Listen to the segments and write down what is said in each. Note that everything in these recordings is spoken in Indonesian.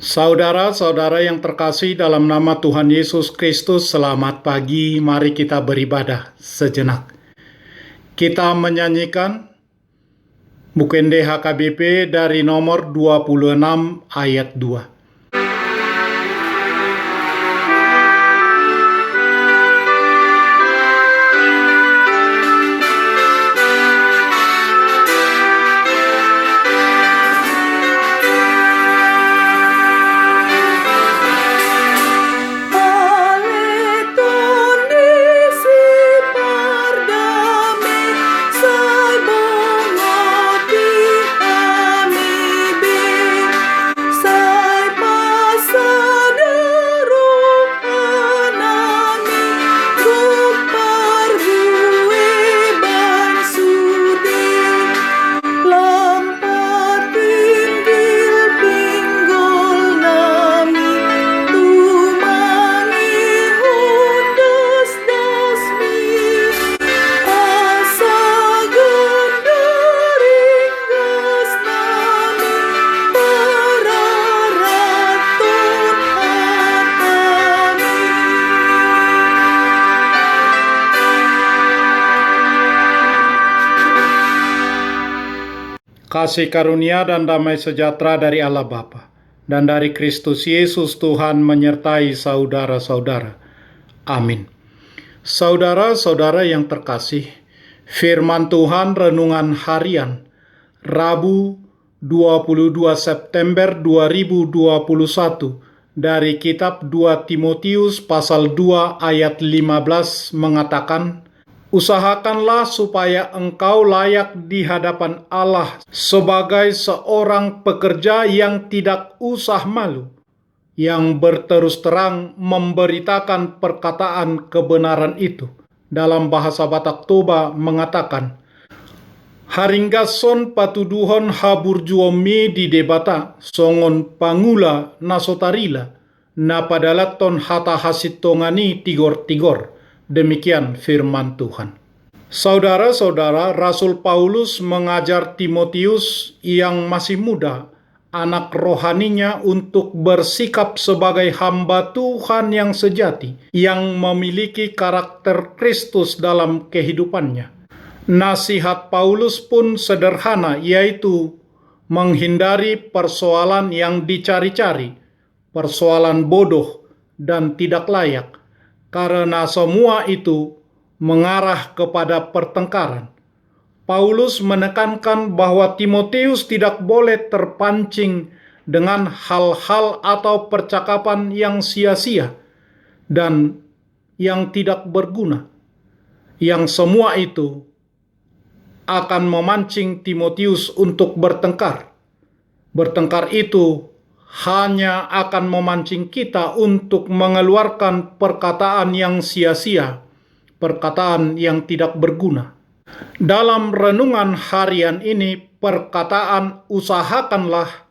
Saudara-saudara yang terkasih dalam nama Tuhan Yesus Kristus, selamat pagi. Mari kita beribadah sejenak. Kita menyanyikan Bukende HKBP dari nomor 26 ayat 2. Kasih karunia dan damai sejahtera dari Allah Bapa dan dari Kristus Yesus Tuhan menyertai saudara-saudara. Amin. Saudara-saudara yang terkasih, firman Tuhan renungan harian Rabu 22 September 2021 dari kitab 2 Timotius pasal 2 ayat 15 mengatakan, "Usahakanlah supaya engkau layak di hadapan Allah sebagai seorang pekerja yang tidak usah malu, yang berterus terang memberitakan perkataan kebenaran itu." Dalam bahasa Batak Toba mengatakan, "Haringga son patuduhon habur juomi di debata, songon pangula nasotarila, na padalaton hata hasit tongani tigor-tigor." Demikian firman Tuhan. Saudara-saudara, Rasul Paulus mengajar Timotius yang masih muda, anak rohaninya, untuk bersikap sebagai hamba Tuhan yang sejati, yang memiliki karakter Kristus dalam kehidupannya. Nasihat Paulus pun sederhana, yaitu menghindari persoalan yang dicari-cari, persoalan bodoh dan tidak layak, karena semua itu mengarah kepada pertengkaran. Paulus menekankan bahwa Timotius tidak boleh terpancing dengan hal-hal atau percakapan yang sia-sia dan yang tidak berguna, yang semua itu akan memancing Timotius untuk bertengkar. Bertengkar itu hanya akan memancing kita untuk mengeluarkan perkataan yang sia-sia, perkataan yang tidak berguna. Dalam renungan harian ini, perkataan "usahakanlah"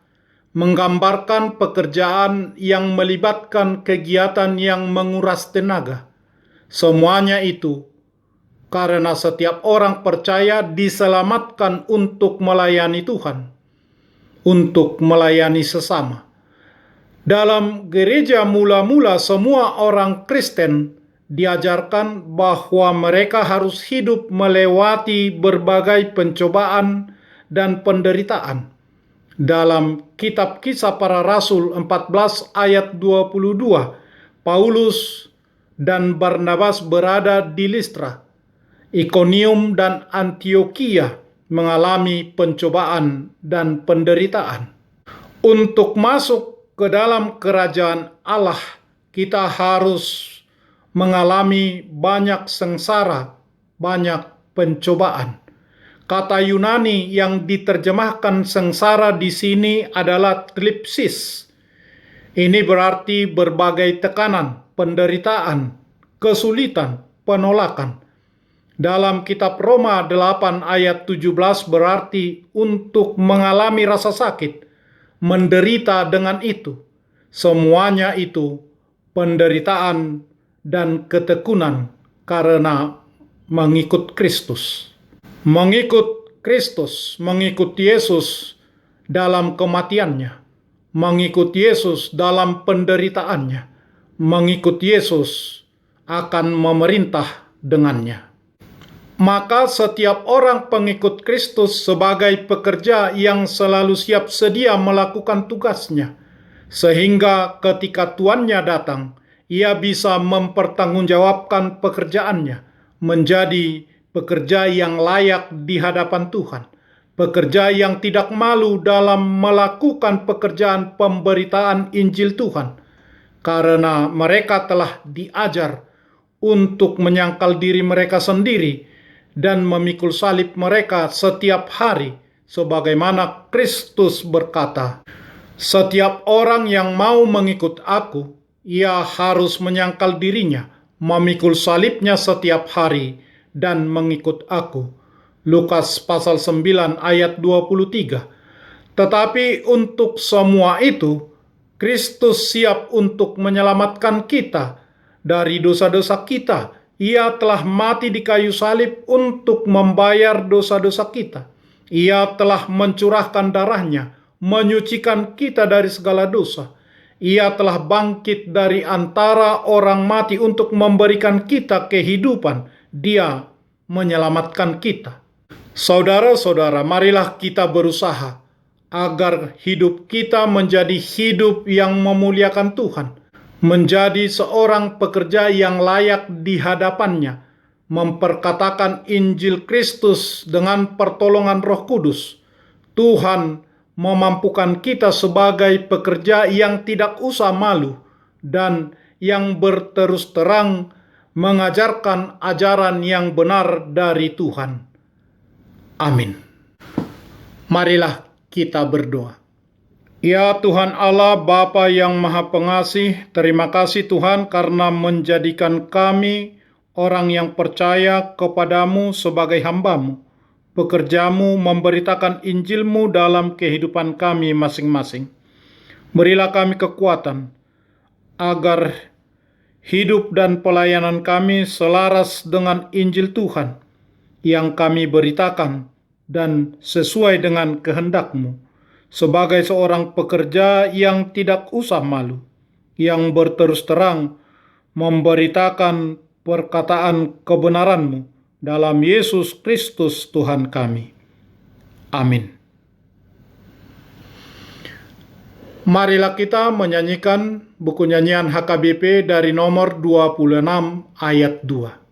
menggambarkan pekerjaan yang melibatkan kegiatan yang menguras tenaga. Semuanya itu karena setiap orang percaya diselamatkan untuk melayani Tuhan, untuk melayani sesama. Dalam gereja mula-mula, semua orang Kristen diajarkan bahwa mereka harus hidup melewati berbagai pencobaan dan penderitaan. Dalam kitab Kisah Para Rasul 14 ayat 22, Paulus dan Barnabas berada di Listra, Ikonium dan Antiokhia mengalami pencobaan dan penderitaan. Untuk masuk ke dalam kerajaan Allah, kita harus mengalami banyak sengsara, banyak pencobaan. Kata Yunani yang diterjemahkan sengsara di sini adalah thlipsis. Ini berarti berbagai tekanan, penderitaan, kesulitan, penolakan. Dalam kitab Roma 8 ayat 17 berarti untuk mengalami rasa sakit, menderita dengan itu. Semuanya itu penderitaan dan ketekunan karena mengikut Kristus. Mengikut Kristus, mengikut Yesus dalam kematiannya, mengikut Yesus dalam penderitaannya, mengikut Yesus akan memerintah dengannya. Maka setiap orang pengikut Kristus sebagai pekerja yang selalu siap sedia melakukan tugasnya, sehingga ketika tuannya datang, ia bisa mempertanggungjawabkan pekerjaannya, menjadi pekerja yang layak di hadapan Tuhan, pekerja yang tidak malu dalam melakukan pekerjaan pemberitaan Injil Tuhan, karena mereka telah diajar untuk menyangkal diri mereka sendiri dan memikul salib mereka setiap hari, sebagaimana Kristus berkata, "Setiap orang yang mau mengikut aku, ia harus menyangkal dirinya, memikul salibnya setiap hari, dan mengikut aku." Lukas pasal 9 ayat 23. Tetapi untuk semua itu, Kristus siap untuk menyelamatkan kita dari dosa-dosa kita. Ia telah mati di kayu salib untuk membayar dosa-dosa kita. Ia telah mencurahkan darahnya, menyucikan kita dari segala dosa. Ia telah bangkit dari antara orang mati untuk memberikan kita kehidupan. Dia menyelamatkan kita. Saudara-saudara, marilah kita berusaha agar hidup kita menjadi hidup yang memuliakan Tuhan, menjadi seorang pekerja yang layak di hadapannya, memperkatakan Injil Kristus dengan pertolongan Roh Kudus. Tuhan memampukan kita sebagai pekerja yang tidak usah malu dan yang berterus terang mengajarkan ajaran yang benar dari Tuhan. Amin. Marilah kita berdoa. Ya Tuhan Allah, Bapa yang Maha Pengasih, terima kasih Tuhan karena menjadikan kami orang yang percaya kepadamu sebagai hamba-Mu, pekerja-Mu memberitakan Injil-Mu dalam kehidupan kami masing-masing. Berilah kami kekuatan agar hidup dan pelayanan kami selaras dengan Injil Tuhan yang kami beritakan dan sesuai dengan kehendak-Mu. Sebagai seorang pekerja yang tidak usah malu, yang berterus terang memberitakan perkataan kebenaran-Mu dalam Yesus Kristus Tuhan kami. Amin. Marilah kita menyanyikan buku nyanyian HKBP dari nomor 26 ayat 2.